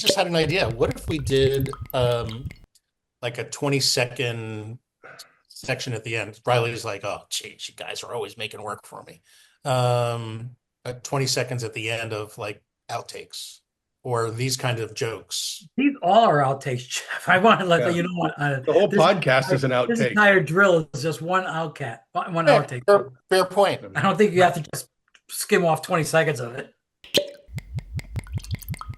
just had an idea. What if we did like a 20-second section at the end? Riley's like, oh, geez, you guys are always making work for me. 20 seconds at the end of like outtakes or these kind of jokes. These all are outtakes, Jeff. I want to let you know what The whole podcast is an this outtake. entire drill is just one outtake. Fair point. I don't think you have to just skim off 20 seconds of it.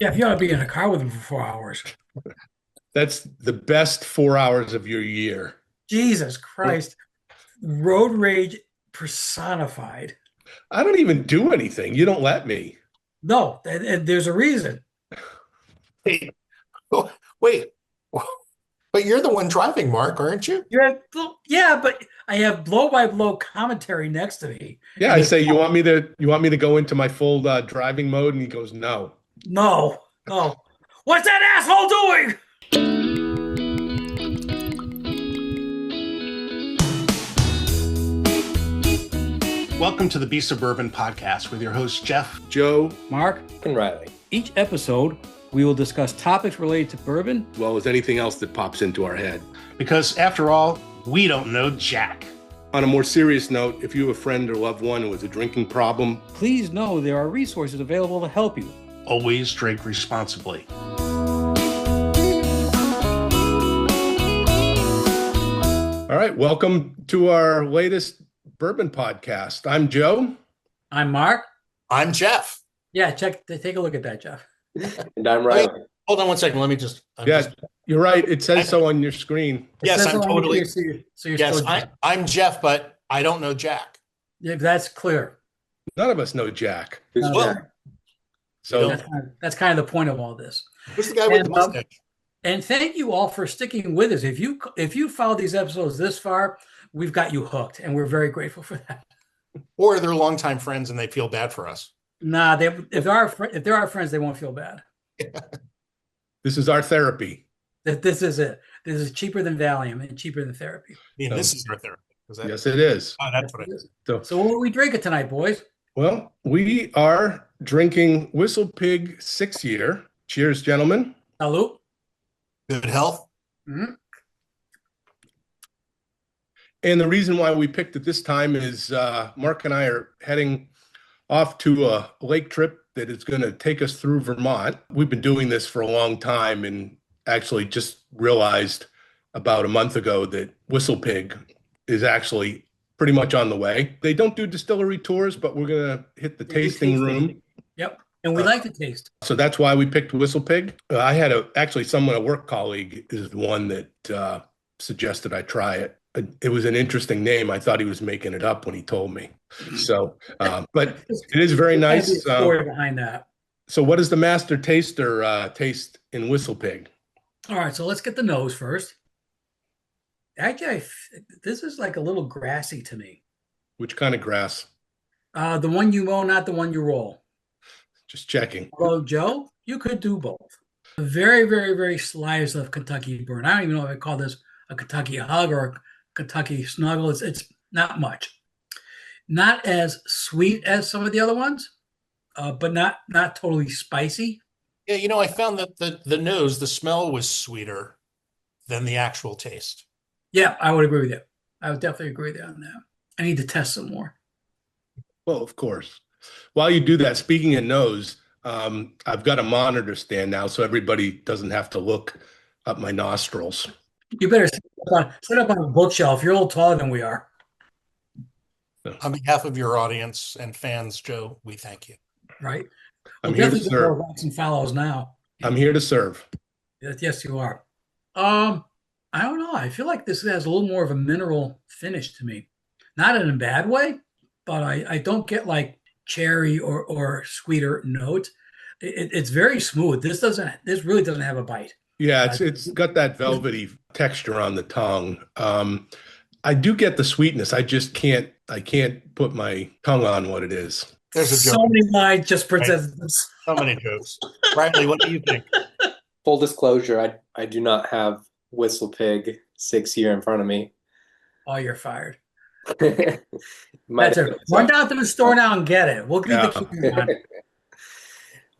Yeah, if you ought to be in a car with him for 4 hours. That's the best 4 hours of your year. Jesus Christ. Road rage personified. I don't even do anything. You don't let me. No, and there's a reason. Wait, but you're the one driving, Mark, aren't you? Yeah, but I have blow-by-blow commentary next to me. Yeah, I say, you want me to go into my full driving mode? And he goes, no. No. What's that asshole doing? Welcome to the Beast of Bourbon podcast with your hosts, Jeff, Joe, Mark, and Riley. Each episode, we will discuss topics related to bourbon, as well as anything else that pops into our head. because after all, we don't know Jack. On a more serious note, if you have a friend or loved one with a drinking problem, please know there are resources available to help you. Always drink responsibly. all right, welcome to our latest bourbon podcast. I'm Joe. I'm Mark. I'm Jeff. Yeah, take a look at that, Jeff. And I'm Riley. Hold on one second. Let me just. You're right. It says so on your screen. Yes, I'm totally. Yes, I'm Jeff, but I don't know Jack. Yeah, that's clear. None of us know Jack. Who's No, Jack? So that's kind of the point of all this. Who's the guy with the And, mustache? And thank you all for sticking with us. If you followed these episodes this far, we've got you hooked, and we're very grateful for that. Or they're longtime friends and they feel bad for us. Nah, if they're our friends, they won't feel bad. this is our therapy. This is it. This is cheaper than Valium and cheaper than therapy. I mean, this is our therapy. Yes, it is. Oh, that's what it is. So what are we drinking tonight, boys? Well, we are drinking Whistlepig 6-year. Cheers, gentlemen. Salute. Good health. Mm-hmm. And the reason why we picked it this time is Mark and I are heading off to a lake trip that is going to take us through Vermont. We've been doing this for a long time and actually just realized about a month ago that Whistlepig is actually pretty much on the way. They don't do distillery tours, but we're going to hit the tasting room. Yep. And we like to taste. So that's why we picked Whistlepig. I had a work colleague is the one that suggested I try it. It was an interesting name. I thought he was making it up when he told me. So, but it is very nice. Story behind that. So what does the master taster taste in Whistlepig? All right, so let's get the nose first. Actually, this is like a little grassy to me. Which kind of grass? The one you mow, not the one you roll. Just checking. Although, Joe, you could do both. A very, very, very slice of Kentucky burn. I don't even know if I call this a Kentucky hug or a Kentucky snuggle. It's not much. Not as sweet as some of the other ones, but not totally spicy. Yeah, I found that the smell was sweeter than the actual taste. Yeah, I would agree with you. I would definitely agree with you on that. I need to test some more. Well, of course. While you do that, speaking of nose, I've got a monitor stand now, so everybody doesn't have to look up my nostrils. You better sit up on a bookshelf. You're a little taller than we are. On behalf of your audience and fans, Joe, we thank you. Right? I'm here to serve. Likes and follows now. I'm here to serve. Yes, you are. I don't know. I feel like this has a little more of a mineral finish to me. Not in a bad way, but I don't get like cherry or sweeter notes. It's very smooth. This really doesn't have a bite. Yeah, it's got that velvety texture on the tongue. I do get the sweetness. I can't put my tongue on what it is. There's a joke. So many lines just present. So many jokes. Riley, what do you think? Full disclosure, I do not have Whistlepig 6-year in front of me. Oh, you're fired. Might That's it. Run down to the store now and get it. We'll give the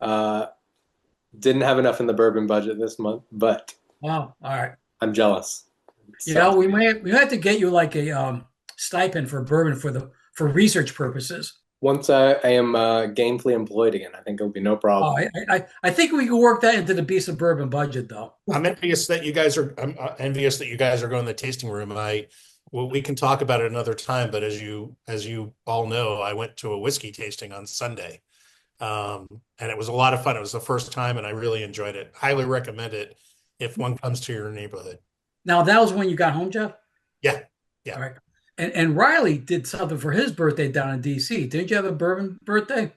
key. Didn't have enough in the bourbon budget this month, but Wow. All right. I'm jealous. You So know, we have to get you like a stipend for bourbon for research purposes. once I am gainfully employed again, I think it'll be no Oh, problem. I think we can work that into the Beast of Bourbon budget, though. I'm envious that you guys are going to the tasting room. Well, we can talk about it another time, but as you all know, I went to a whiskey tasting on Sunday. And it was a lot of fun. It was the first time and I really enjoyed it. Highly recommend it if one comes to your neighborhood. Now that was when you got home, Jeff. Yeah. Yeah. All right. And Riley did something for his birthday down in DC. Didn't you have a bourbon birthday?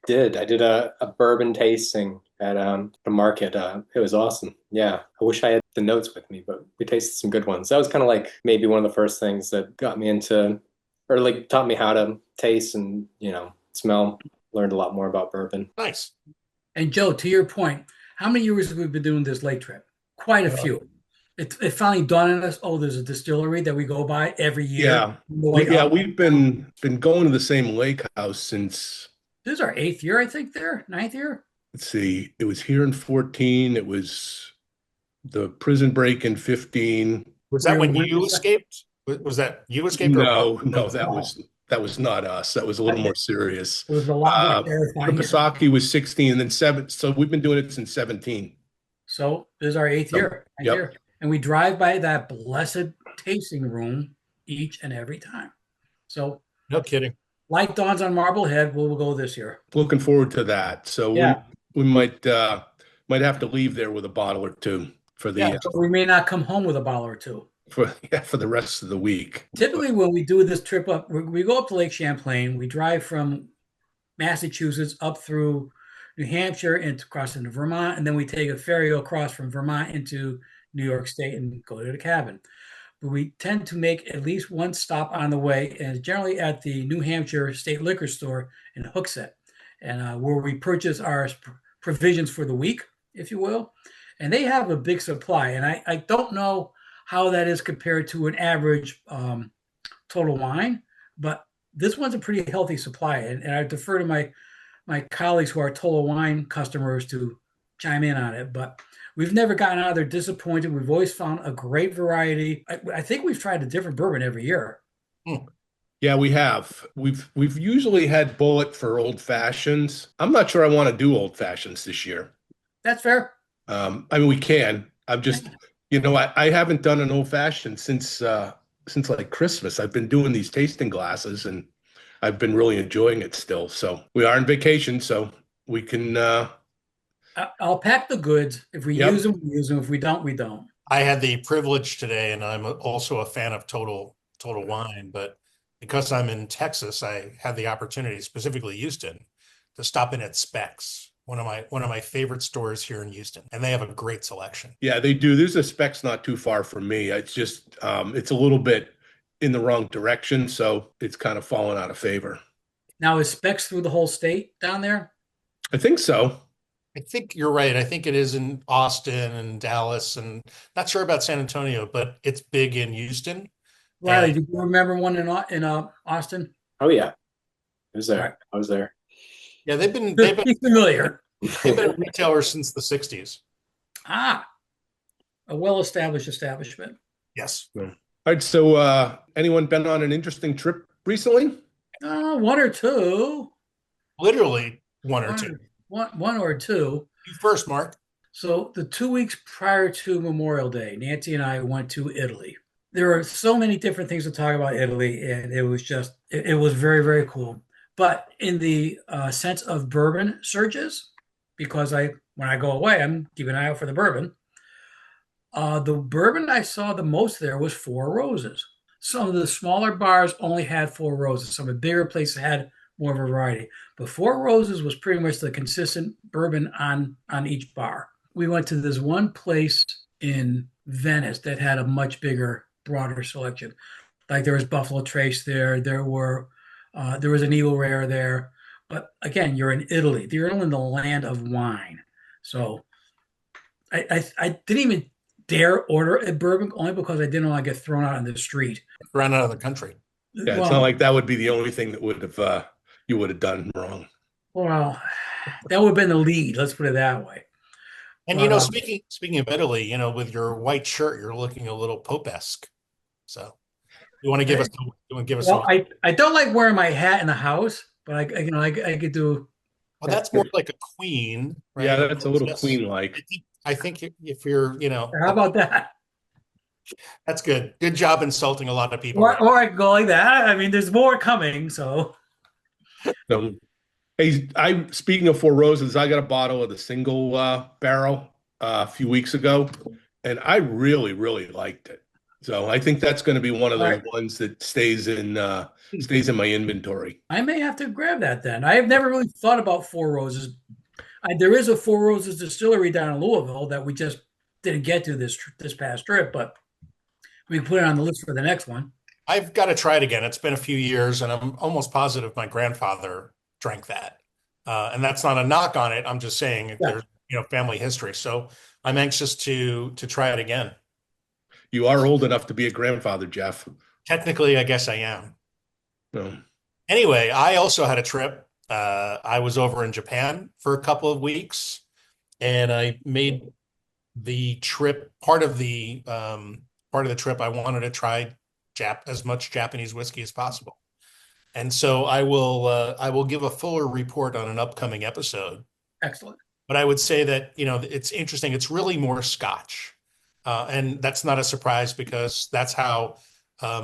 I did a bourbon tasting at the market. It was awesome. Yeah. I wish I had the notes with me, but we tasted some good ones. That was kind of like maybe one of the first things that got me into, or like taught me how to taste and, smell. Learned a lot more about bourbon. Nice. And Joe, to your point, how many years have we been doing this lake trip? Quite a few. It finally dawned on us, oh, there's a distillery that we go by every year. Yeah. We've been going to the same lake house since, this is our 8th year, I think, there, 9th year. let's see, it was here in 14. It was the prison break in 15. Was that when Where- you escaped? Was that you escaped? No, that was not us. That was a little more serious. It was a lot more terrifying. Kawasaki was 16 and then 7. So we've been doing it since 17. So this is our 8th year. Yep. Year. And we drive by that blessed tasting room each and every time. So No kidding. light dawns on Marblehead. We'll go this year. Looking forward to that. So Yeah. we might have to leave there with a bottle or two for the But we may not come home with a bottle or two. for the rest of the week. Typically, when we do this trip up, we go up to Lake Champlain. We drive from Massachusetts up through New Hampshire and across into Vermont, and then we take a ferry across from Vermont into New York State and go to the cabin. But we tend to make at least one stop on the way, and it's generally at the New Hampshire State Liquor Store in Hooksett, and where we purchase our provisions for the week, if you will. And they have a big supply, and I don't know how that is compared to an average Total Wine, but this one's a pretty healthy supply. And I defer to my colleagues who are Total Wine customers to chime in on it. But we've never gotten out of there disappointed. We've always found a great variety. I think we've tried a different bourbon every year. Yeah, we have. We've usually had Bullet for old fashions. I'm not sure I want to do old fashions this year. That's fair. I mean, we can. I'm just, I haven't done an old fashioned since like Christmas. I've been doing these tasting glasses and I've been really enjoying it still. So we are on vacation, so we can. I'll pack the goods. If we use them, we use them. If we don't, we don't. I had the privilege today, and I'm also a fan of Total Wine, but because I'm in Texas, I had the opportunity, specifically Houston, to stop in at Specs, one of my favorite stores here in Houston, and they have a great selection. Yeah, they do. There's a Specs not too far from me. It's just it's a little bit in the wrong direction, so it's kind of fallen out of favor. Now, is Specs through the whole state down there? I think so. I think you're right. I think it is in Austin and Dallas, and not sure about San Antonio, but it's big in Houston. Riley, do you remember one in Austin? Oh yeah, I was there. Right. I was there. Yeah, they've been familiar. They've been a retailer since the 60s. Ah, a well-established establishment. Yes. All right. So, anyone been on an interesting trip recently? One or two. Literally one or two. One or two. You first, Mark. So the 2 weeks prior to Memorial Day, Nancy and I went to Italy. There are so many different things to talk about Italy, and it was just, it was very, very cool. But in the sense of bourbon surges, because when I go away, I'm keeping an eye out for the bourbon. The bourbon I saw the most there was Four Roses. Some of the smaller bars only had Four Roses. Some of the bigger places had more of a variety. But Four Roses was pretty much the consistent bourbon on each bar. We went to this one place in Venice that had a much bigger, broader selection. Like there was Buffalo Trace there. There was an Eagle Rare there. But again, you're in Italy. You're in the land of wine. So I didn't even dare order a bourbon only because I didn't want to get thrown out on the street. Thrown out of the country. Yeah, it's not like that would be the only thing that would have you would have done wrong. Well, that would have been the lead. Let's put it that way. And But speaking of Italy, with your white shirt, you're looking a little Pope-esque. So you want to give us you want to give us some. well, I don't like wearing my hat in the house, but I could do. Well, that's more like a queen, Yeah, right? Or that's a little princess. queen-like. I think if you're, How about that? that's good. Good job insulting a lot of people, right? Or I could go like that. I mean, there's more coming, so So, hey, speaking of Four Roses, I got a bottle of the single barrel a few weeks ago, and I really, really liked it. So I think that's going to be one of all those right. ones that stays in my inventory. I may have to grab that then. I have never really thought about Four Roses. There is a Four Roses distillery down in Louisville that we just didn't get to this past trip, but we can put it on the list for the next one. I've got to try it again. It's been a few years, and I'm almost positive my grandfather drank that. And that's not a knock on it. I'm just saying if Yeah. there's, family history. So I'm anxious to try it again. You are old enough to be a grandfather, Jeff. Technically, I guess I am. No. Anyway, I also had a trip. I was over in Japan for a couple of weeks, and I made the trip part of the trip. I wanted to try as much Japanese whiskey as possible. And so I will give a fuller report on an upcoming episode. Excellent. But I would say that, it's interesting. It's really more Scotch. And that's not a surprise because that's how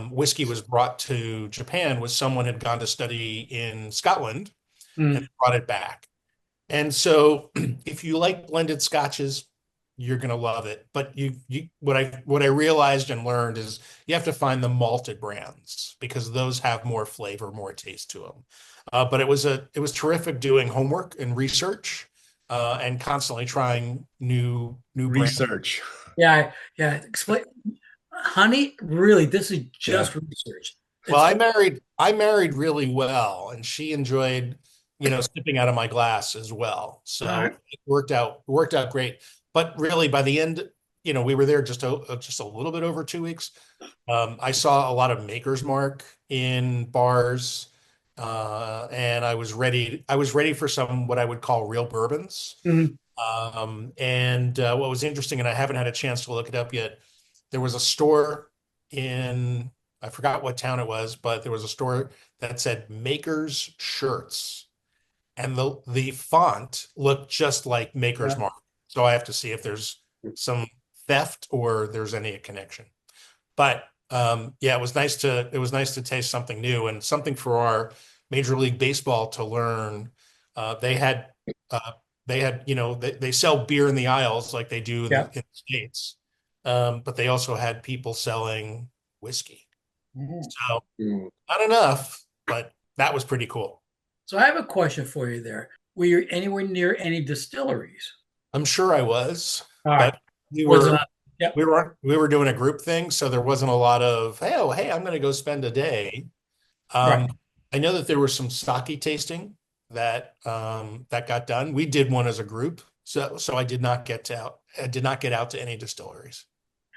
whiskey was brought to Japan, was someone had gone to study in Scotland and Mm. brought it back. And so if you like blended scotches, you're going to love it. But what I realized and learned is you have to find the malted brands because those have more flavor, more taste to them. But it was terrific doing homework and research, and constantly trying new brands. Research. Yeah, yeah. Explain, honey. Really, this is Yeah. just research. Well, It's I married really well, and she enjoyed, sipping out of my glass as well. all So right. it worked out great. But really, by the end, we were there just a little bit over 2 weeks. I saw a lot of Maker's Mark in bars, and I was ready for some what I would call real bourbons. Mhm. And what was interesting, and I haven't had a chance to look it up yet, there was a store in, I forgot what town it was, but there was a store that said Maker's Shirts, and the font looked just like Maker's Yeah. Mark. So I have to see if there's some theft or there's any connection. But yeah, it was nice to taste something new and something for our Major League Baseball to learn. Uh, they had uh, they sell beer in the aisles like they do in the, Yeah. in the States, but they also had people selling whiskey. Mhm. So Mm. not enough, but that was pretty cool. So I have a question for you there. Were you anywhere near any distilleries? I'm sure I was, All right. but we Was were yep. we were doing a group thing, so there wasn't a lot of, hey, oh, hey, I'm going to go spend a day. Right. Um, I know that there was some sake tasting that got done. We did one as a group, so I did not get out to any distilleries.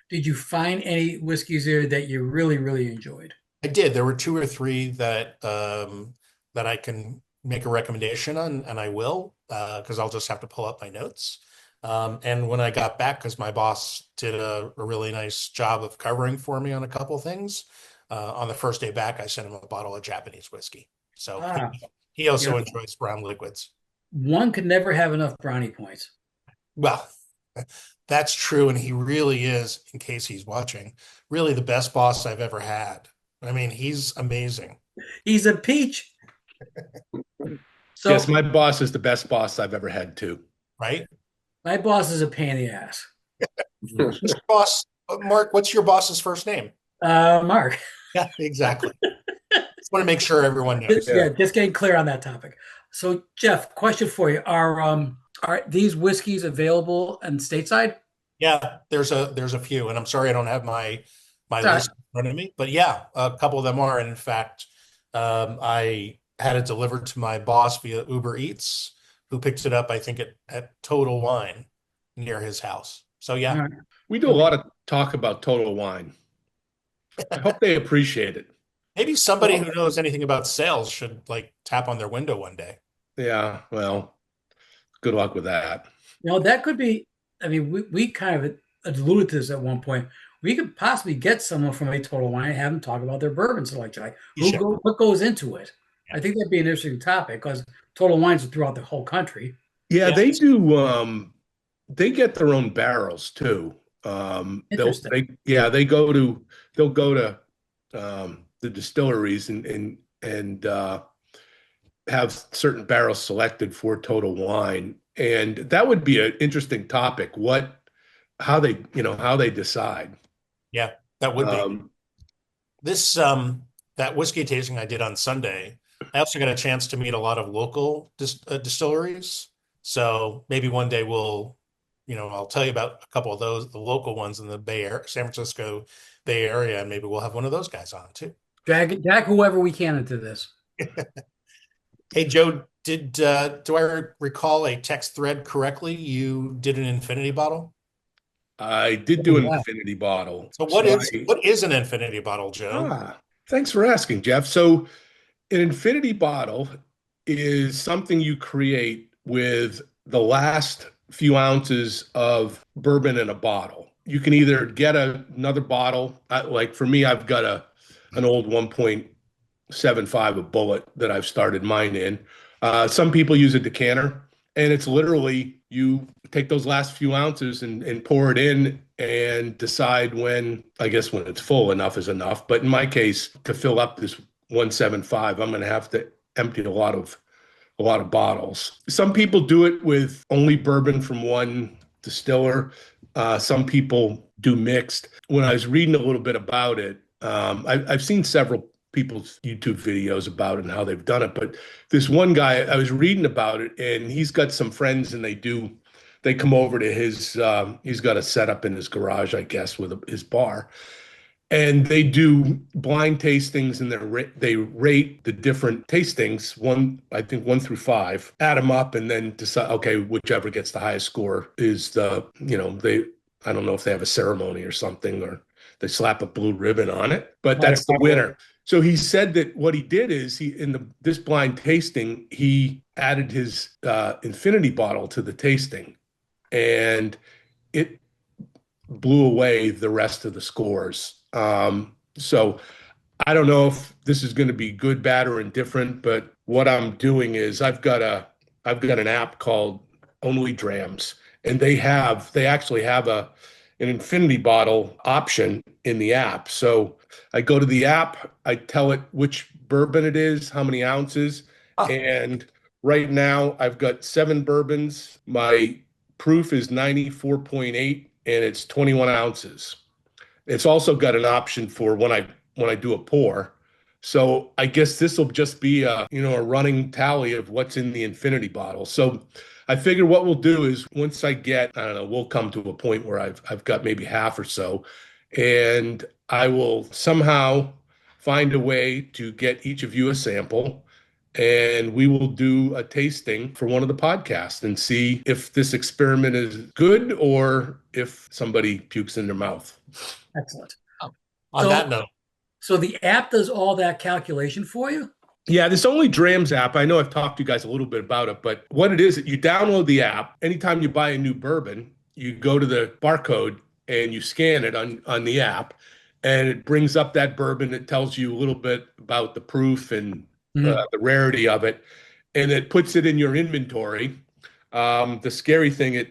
Did you find any whiskeys there that you really, really enjoyed? I did. There were two or three that I can make a recommendation on, and I will, because I'll just have to pull up my notes. And when I got back, because my boss did a really nice job of covering for me on a couple things, on the first day back, I sent him a bottle of Japanese whiskey. So Ah, he yeah. also enjoys brown liquids. One could never have enough brownie points. Well, that's true, and he really is, in case he's watching, really the best boss I've ever had. I mean, he's amazing, He's a peach. Yes, So my boss is the best boss I've ever had too. right? my boss is a pain in the ass. Who's your boss, Mark, what's your boss's first name? Mark. Yeah, exactly. Just want to make sure everyone knows. Yeah, just getting clear on that topic. So Jeff, question for you: Are these whiskeys available in stateside? Yeah, there's a few, and I'm sorry I don't have my Sorry. list in front of me, but yeah, a couple of them are. And in fact, I had it delivered to my boss via Uber Eats, who picked it up, I think, at Total Wine near his house. So All yeah, right. We do a lot of talk about Total Wine. I hope they appreciate it. maybe somebody who knows anything about sales should like tap on their window one day. Yeah, well, good luck with that. That could be I mean, we kind of alluded to this at one point. We could possibly get someone from a Total Wine and have them talk about their bourbon selection, like You should. what goes into it. Yeah. I think that'd be an interesting topic because Total Wines are throughout the whole country. Yeah, Yeah. they do. They get their own barrels too. Interesting. They'll go to the distilleries and have certain barrels selected for Total Wine, and that would be an interesting topic. How they decide. Yeah, that would be. Um, This that whiskey tasting I did on Sunday, I also got a chance to meet a lot of local distilleries. So maybe one day I'll tell you about a couple of those, the local ones in the Bay Area, San Francisco Bay Area, and maybe we'll have one of those guys on too. Drag whoever we can into this. Hey Joe, do I recall a text thread correctly? You did an infinity bottle. I did do an Yeah. infinity bottle. So what is an infinity bottle, Joe? Thanks for asking, Jeff. So an infinity bottle is something you create with the last few ounces of bourbon in a bottle. You can either get another bottle, like for me, I've got an old 1.75 a bullet that I've started mine in. Some people use a decanter, and it's literally you take those last few ounces and pour it in and decide when it's full, enough is enough. But in my case, to fill up this 175, I'm going to have to empty a lot of bottles. Some people do it with only bourbon from one distiller. Some people do mixed. When I was reading a little bit about it, I've seen several people's YouTube videos about it and how they've done it. But this one guy, I was reading about it, and he's got some friends, and they come over to his, he's got a setup in his garage, I guess, with his bar. And they do blind tastings, and they rate the different tastings, I think 1 through 5, add them up, and then decide, okay, whichever gets the highest score is I don't know if they have a ceremony or something, or they slap a blue ribbon on it, but that's the winner. So he said that what he did is this blind tasting, he added his infinity bottle to the tasting, and it blew away the rest of the scores. So I don't know if this is going to be good, bad, or indifferent, but what I'm doing is I've got an app called Only Drams, and they actually have an infinity bottle option in the app. So I go to the app, I tell it which bourbon it is, how many ounces, and right now I've got 7 bourbons. My proof is 94.8, and it's 21 ounces. It's also got an option for when I do a pour. So I guess this will just be a running tally of what's in the infinity bottle. So I figure what we'll do is once I don't know, we'll come to a point where I've got maybe half or so, and I will somehow find a way to get each of you a sample, and we will do a tasting for one of the podcasts and see if this experiment is good or if somebody pukes in their mouth. Excellent. On that note. So the app does all that calculation for you? Yeah, this Only Drams app, I know I've talked to you guys a little bit about it, but what it is, you download the app. Anytime you buy a new bourbon, you go to the barcode and you scan it on the app, and it brings up that bourbon. It tells you a little bit about the proof and the rarity of it, and it puts it in your inventory. The scary thing,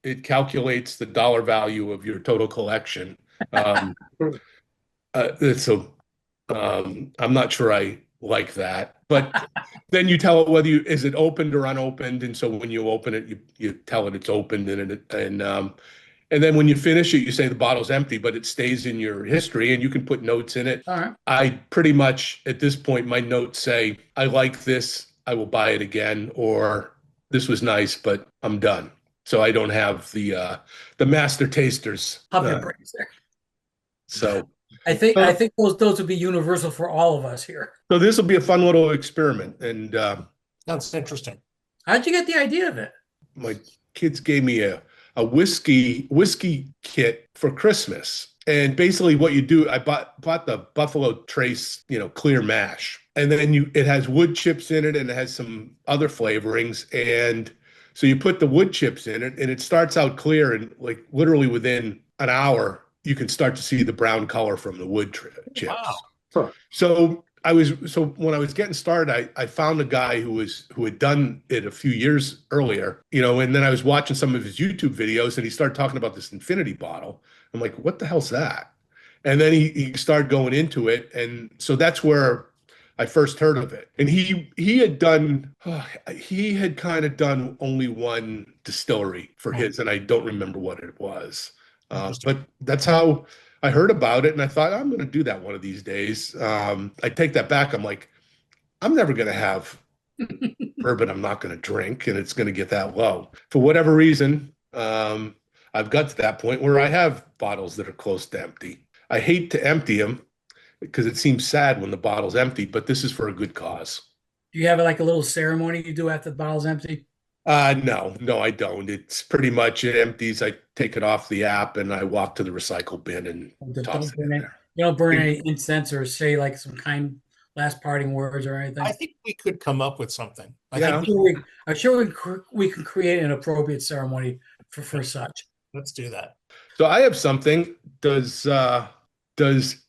it calculates the dollar value of your total collection. I'm not sure I like that, but then you tell it is it opened or unopened, and so when you open it, you tell it it's opened, and then when you finish it, you say the bottle's empty, but it stays in your history, and you can put notes in it. All right. I pretty much at this point, my notes say, I like this, I will buy it again, or this was nice, but I'm done. So I don't have the master tasters. Puppet brains there. So I think those would be universal for all of us here. So this will be a fun little experiment, and That's interesting. How'd you get the idea of it? My kids gave me a whiskey kit for Christmas, and basically what you do, I bought the Buffalo Trace, clear mash, and then it has wood chips in it, and it has some other flavorings, and So you put the wood chips in it, and it starts out clear, and like literally within an hour, you can start to see the brown color from the Wow. chips. Huh. So when I was getting started, I found a guy who had done it a few years earlier, and then I was watching some of his YouTube videos, and he started talking about this infinity bottle. I'm like, what the hell's that? And then he started going into it, and so that's where I first heard of it. And he had kind of done only one distillery for his, and I don't remember what it was. Interesting. But that's how I heard about it, and I thought I'm going to do that one of these days. I take that back. I'm like, I'm never going to have bourbon I'm not going to drink, and it's going to get that low. For whatever reason, I've got to that point where I have bottles that are close to empty. I hate to empty them because it seems sad when the bottle's empty, but this is for a good cause. Do you have like a little ceremony you do after the bottle's empty? No, I don't. It's pretty much it empties. I take it off the app and I walk to the recycle bin and toss Don't it in burn it. there. You don't burn any incense or say like some kind last parting words or anything. I think we could come up with something. Yeah. I'm sure we can create an appropriate ceremony for such. Let's do that. So I have something. Does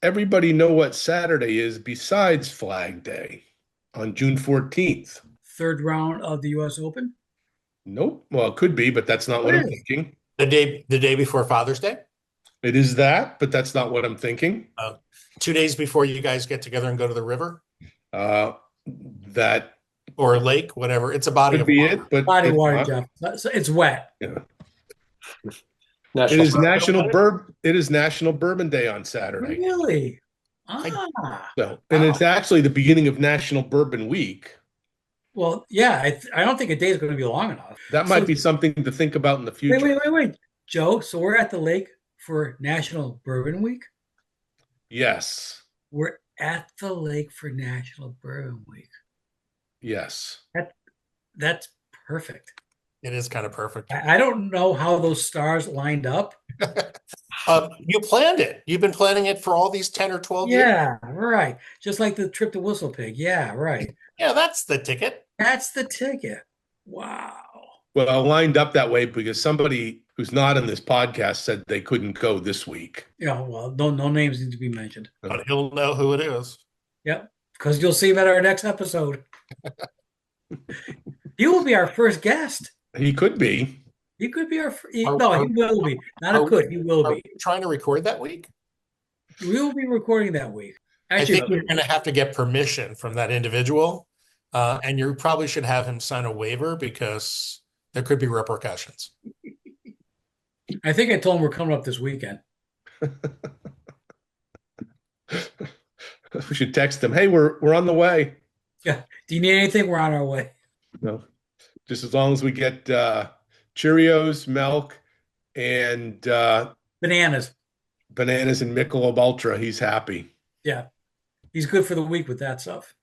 everybody know what Saturday is besides Flag Day on June 14th? Third round of the U.S. Open. Nope. Well, it could be, but that's not what I'm thinking. The day before Father's Day? It is that, but that's not what I'm thinking. 2 days before you guys get together and go to the river That or a lake, whatever. It's a body could of be water. it, but Body it's water, not. Jeff. So it's wet. Yeah. National It is National Bourbon Day on Saturday. Really? I- So, and it's actually the beginning of National Bourbon Week. Well, yeah. I don't think a day is going to be long enough. That might be something to think about in the Wait, future. wait, Joe. So we're at the lake for National Bourbon Week. Yes. We're at the lake for National Bourbon Week. Yes. That's perfect. It is kind of perfect. I don't know how those stars lined up. You planned it. You've been planning it for all these 10 or 12 years. Yeah, right. Just like the trip to Whistlepig. Yeah, right. Yeah, that's the ticket. That's the ticket. Wow. Well, lined up that way because somebody who's not in this podcast said they couldn't go this week. Yeah, well, no names need to be mentioned. But he'll know who it is. Yep, because you'll see him at our next episode. He will be our first guest. He could be. He could be he Are- will be. Not a are- could. He will Are be. we trying to record that week? We will be recording that week. I Actually, think you're going to have to get permission from that individual. And you probably should have him sign a waiver because there could be repercussions. I think I told him we're coming up this weekend. We should text him. Hey, we're on the way. Yeah. Do you need anything? We're on our way. No, just as long as we get Cheerios, milk, and Bananas. bananas and Michelob Ultra, he's happy. Yeah. He's good for the week with that stuff.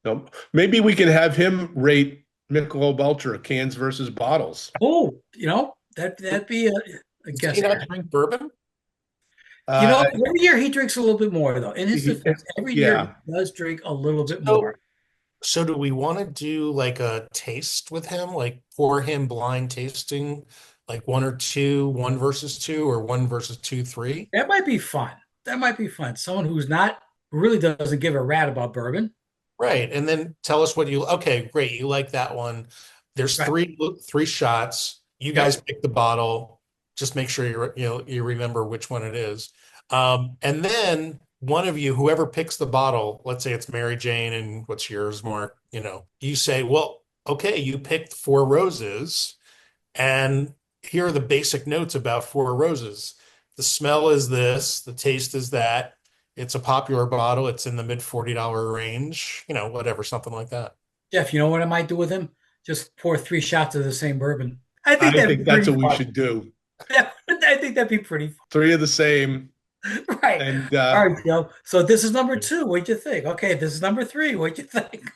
No, maybe we can have him rate Michelob Ultra cans versus bottles. Oh, that'd be a Does guess. he not drink bourbon? Every year he drinks a little bit more, though. In his defense, every year he does drink a little bit more. So do we want to do like a taste with him, like pour him blind tasting, like one or two, one versus two, or one versus two, three? That might be fun. Someone who really doesn't give a rat about bourbon. Right. And then tell us okay, great. You like that one. There's Right. three shots. You guys pick the bottle. Just make sure you remember which one it is. And then one of you, whoever picks the bottle, let's say it's Mary Jane and what's yours, Mark, you say, well, okay, you picked Four Roses and here are the basic notes about Four Roses. The smell is this, the taste is that. It's a popular bottle. It's in the mid $40 range, whatever, something like that. Jeff, you know what I might do with him? Just pour 3 shots of the same bourbon. I think that's what we should do. I think that'd be pretty fun. 3 of the same. Right. And all right, Joe. So this is number 2. What'd you think? Okay, this is number 3. What'd you think?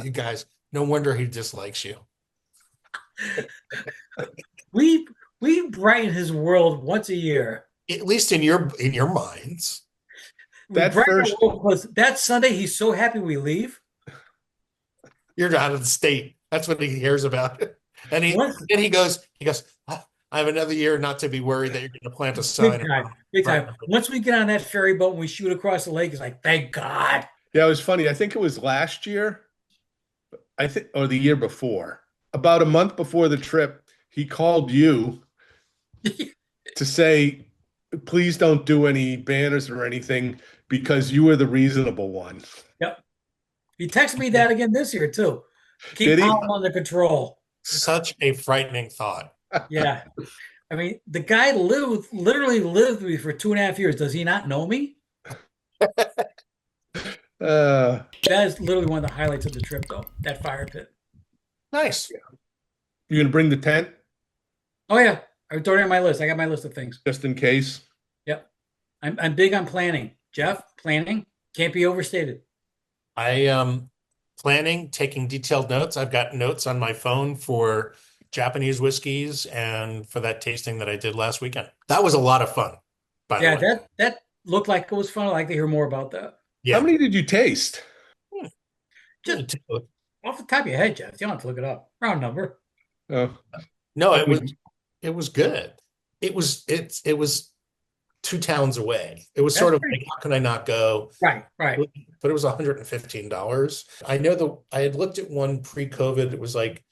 You guys, no wonder he dislikes you. We brighten his world once a year. At least in your minds. That Sunday, he's so happy we leave. You're out of the state. That's what he hears about. And Once, he goes, "Ah, I have another year not to be worried that you're going to plant a big sign." time, big time. Once we get on that ferry boat and we shoot across the lake, it's like, thank God. Yeah, it was funny. I think it was last year, I think, or the year before. About a month before the trip, he called you to say, please don't do any banners or anything because you were the reasonable one. Yep. He texted me that again this year too. Did Keep he? Colin under control. Such a frightening thought. Yeah. I mean, the guy literally lived with me for 2.5 years. Does he not know me? Uh, That is literally one of the highlights of the trip, though. That fire pit. Nice. you gonna bring the tent Oh yeah, I already on my list. I got my list of things. just in case? Yep. I'm big on planning. Jeff, planning can't be overstated. I planning, taking detailed notes. I've got notes on my phone for Japanese whiskeys and for that tasting that I did last weekend. That was a lot of fun, by the Yeah, way. that looked like it was fun. I'd like to hear more about that. How Yeah. many did you taste? Just off the top of your head, Jeff. You don't have to look it up. Round number. Uh, No, That was- it was good. It was 2 towns away. It was That's sort of pretty- like, how can I not go? Right. But it was $115. I know I had looked at one pre-COVID. It was like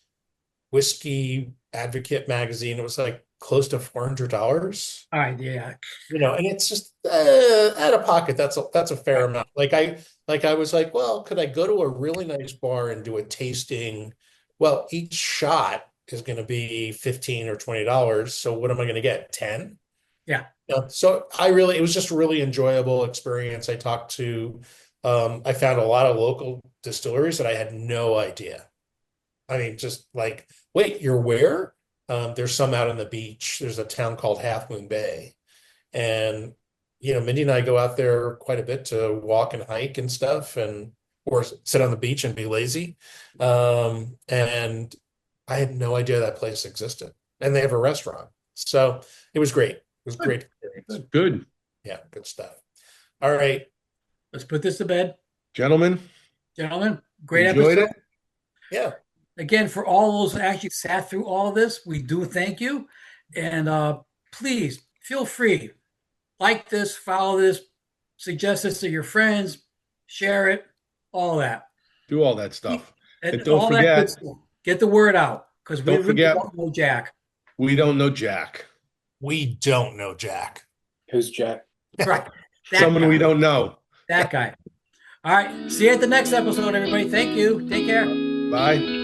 Whiskey Advocate magazine. It was like close to $400. All right. Yeah. And it's just out of pocket. That's a fair amount. Like I was like, well, could I go to a really nice bar and do a tasting? Well, each shot is going to be $15 or $20. So what am I going to get? 10? Yeah. So it was just a really enjoyable experience. I found a lot of local distilleries that I had no idea. I mean, just like, wait, you're where? There's some out on the beach. There's a town called Half Moon Bay. And, Mindy and I go out there quite a bit to walk and hike and stuff or sit on the beach and be lazy. And I had no idea that place existed. And they have a restaurant. So it was great. It was a great experience. Good. Yeah, good stuff. All right. Let's put this to bed, Gentlemen, gentlemen. Great enjoyed episode. it. Yeah. Again, for all those that actually sat through all of this, we do thank you. And please feel free. Like this, follow this, suggest this to your friends, share it, all that. Do all that stuff. And don't all that forget- good stuff. Get the word out because we Don't really forget- don't know Jack. We don't know Jack. We don't know Jack. Who's Jack? Right. That Someone guy. we don't know. That guy. All right. See you at the next episode, everybody. Thank you. Take care. Bye.